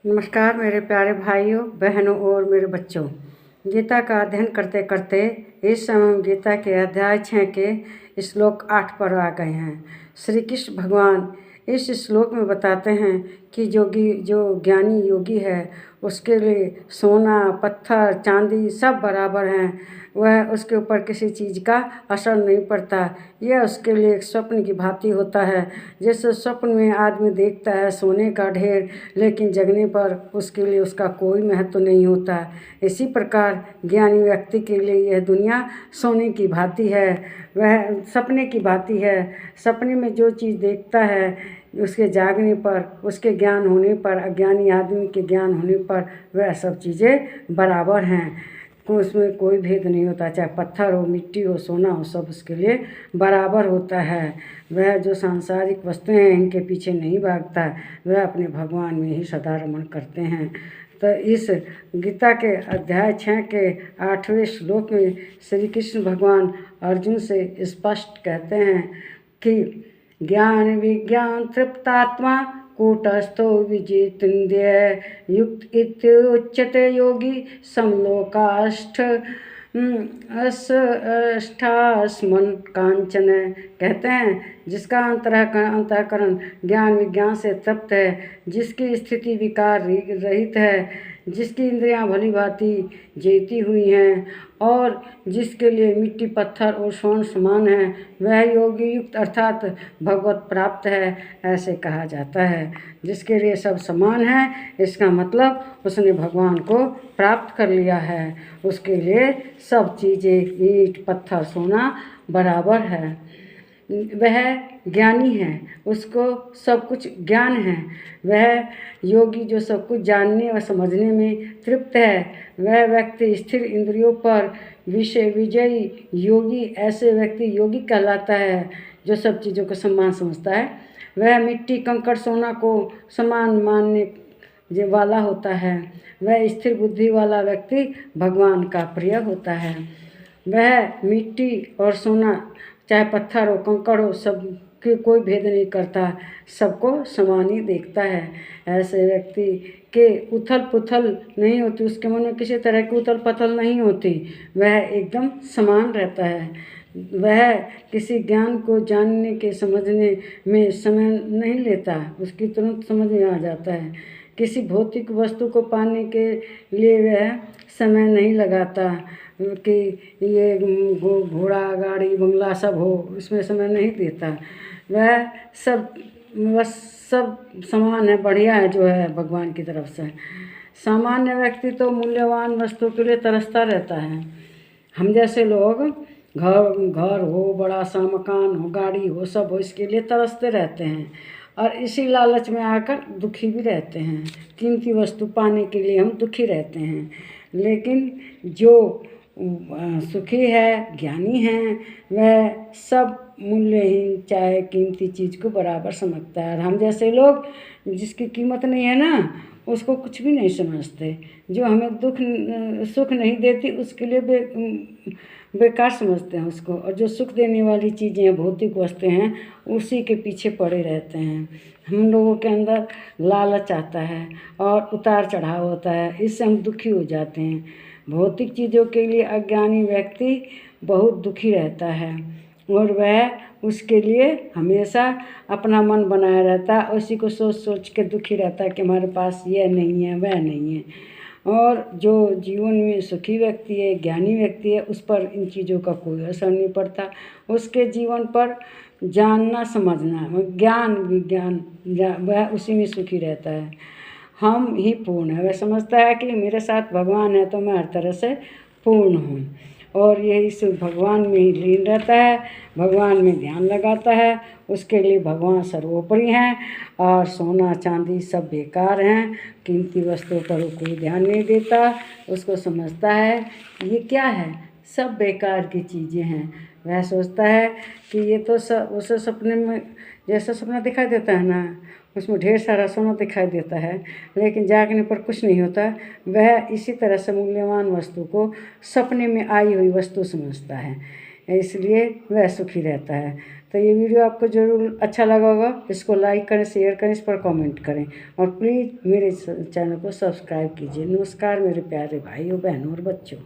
नमस्कार मेरे प्यारे भाइयों बहनों और मेरे बच्चों। गीता का अध्ययन करते करते इस समय हम गीता के अध्याय 6 के श्लोक 8 पर आ गए हैं। श्री कृष्ण भगवान इस श्लोक में बताते हैं कि जो ज्ञानी योगी है उसके लिए सोना पत्थर चांदी सब बराबर हैं। वह उसके ऊपर किसी चीज़ का असर नहीं पड़ता। यह उसके लिए एक स्वप्न की भांति होता है। जैसे स्वप्न में आदमी देखता है सोने का ढेर, लेकिन जगने पर उसके लिए उसका कोई महत्व नहीं होता। इसी प्रकार ज्ञानी व्यक्ति के लिए यह दुनिया सोने की भांति है, वह सपने की भांति है। सपने में जो चीज़ देखता है उसके जागने पर, उसके ज्ञान होने पर, अज्ञानी आदमी के ज्ञान होने पर वह सब चीज़ें बराबर हैं। उसमें कोई भेद नहीं होता, चाहे पत्थर हो, मिट्टी हो, सोना हो, सब उसके लिए बराबर होता है। वह जो सांसारिक वस्तुएं हैं इनके पीछे नहीं भागता, वह अपने भगवान में ही सदा रमण करते हैं। तो इस गीता के अध्याय 6 के 8वें श्लोक में श्री कृष्ण भगवान अर्जुन से स्पष्ट कहते हैं कि ज्ञान विज्ञान तृप्तात्मा कूटस्थो विजितेन्द्रिय युक्त इत्युच्यते योगी समलोकाष्ठ अष्टास्मन कांचन। कहते हैं जिसका अंतःकरण ज्ञान विज्ञान से तृप्त है, जिसकी स्थिति विकार रहित है, जिसकी इंद्रियां भली भांति जीती हुई हैं और जिसके लिए मिट्टी पत्थर और स्वर्ण समान है, वह योगी युक्त अर्थात भगवत प्राप्त है, ऐसे कहा जाता है। जिसके लिए सब समान है, इसका मतलब उसने भगवान को प्राप्त कर लिया है। उसके लिए सब चीज़ें ईंट पत्थर सोना बराबर है। वह ज्ञानी है, उसको सब कुछ ज्ञान है। वह योगी जो सब कुछ जानने और समझने में तृप्त है, वह व्यक्ति स्थिर इंद्रियों पर विषय विजयी योगी, ऐसे व्यक्ति योगी कहलाता है जो सब चीज़ों को समान समझता है। वह मिट्टी कंकड़ सोना को समान मानने वाला होता है। वह स्थिर बुद्धि वाला व्यक्ति भगवान का प्रिय होता है। वह मिट्टी और सोना चाहे पत्थर हो कंकड़ हो सब के कोई भेद नहीं करता, सबको समान ही देखता है। ऐसे व्यक्ति के उथल पुथल नहीं होती, उसके मन में किसी तरह की उथल पुथल नहीं होती, वह एकदम समान रहता है। वह किसी ज्ञान को जानने के समझने में समय नहीं लेता, उसकी तुरंत समझ में आ जाता है। किसी भौतिक वस्तु को पाने के लिए वह समय नहीं लगाता कि ये घोड़ा गाड़ी बंगला सब हो, इसमें समय नहीं देता। वह सब बस सब समान है, बढ़िया है जो है भगवान की तरफ से। सामान्य व्यक्ति तो मूल्यवान वस्तु के लिए तरसता रहता है। हम जैसे लोग घर हो, बड़ा सा मकान हो, गाड़ी हो, सब हो, इसके लिए तरसते रहते हैं और इसी लालच में आकर दुखी भी रहते हैं। कीमती वस्तु पाने के लिए हम दुखी रहते हैं। लेकिन जो सुखी है, ज्ञानी है, वह सब मूल्यहीन चाहे कीमती चीज़ को बराबर समझता है। और हम जैसे लोग जिसकी कीमत नहीं है ना, उसको कुछ भी नहीं समझते। जो हमें सुख नहीं देती उसके लिए बेकार समझते हैं उसको, और जो सुख देने वाली चीज़ें भौतिक वस्तुएं हैं उसी के पीछे पड़े रहते हैं। हम लोगों के अंदर लालच आता है और उतार चढ़ाव होता है, इससे हम दुखी हो जाते हैं। भौतिक चीज़ों के लिए अज्ञानी व्यक्ति बहुत दुखी रहता है और वह उसके लिए हमेशा अपना मन बनाया रहता है, उसी को सोच सोच के दुखी रहता है कि हमारे पास यह नहीं है वह नहीं है। और जो जीवन में सुखी व्यक्ति है, ज्ञानी व्यक्ति है, उस पर इन चीज़ों का कोई असर नहीं पड़ता। उसके जीवन पर जानना समझना ज्ञान विज्ञान वह उसी में सुखी रहता है। हम ही पूर्ण है, वह समझता है कि मेरे साथ भगवान है तो मैं हर तरह से पूर्ण हूँ, और ये इस भगवान में ही लीन रहता है, भगवान में ध्यान लगाता है। उसके लिए भगवान सर्वोपरि हैं और सोना चांदी सब बेकार हैं। कीमती वस्तुओं पर वो कोई ध्यान नहीं देता, उसको समझता है ये क्या है, सब बेकार की चीज़ें हैं। वह सोचता है कि ये तो सब उसे सपने में जैसा सपना दिखाई देता है ना, उसमें ढेर सारा सोना दिखाई देता है, लेकिन जागने पर कुछ नहीं होता। वह इसी तरह से मूल्यवान वस्तु को सपने में आई हुई वस्तु समझता है, इसलिए वह सुखी रहता है। तो तो ये वीडियो आपको ज़रूर अच्छा लगा होगा। इसको लाइक करें, शेयर करें, इस पर कमेंट करें और प्लीज़ मेरे चैनल को सब्सक्राइब कीजिए। नमस्कार मेरे प्यारे भाइयों, बहनों और बच्चों।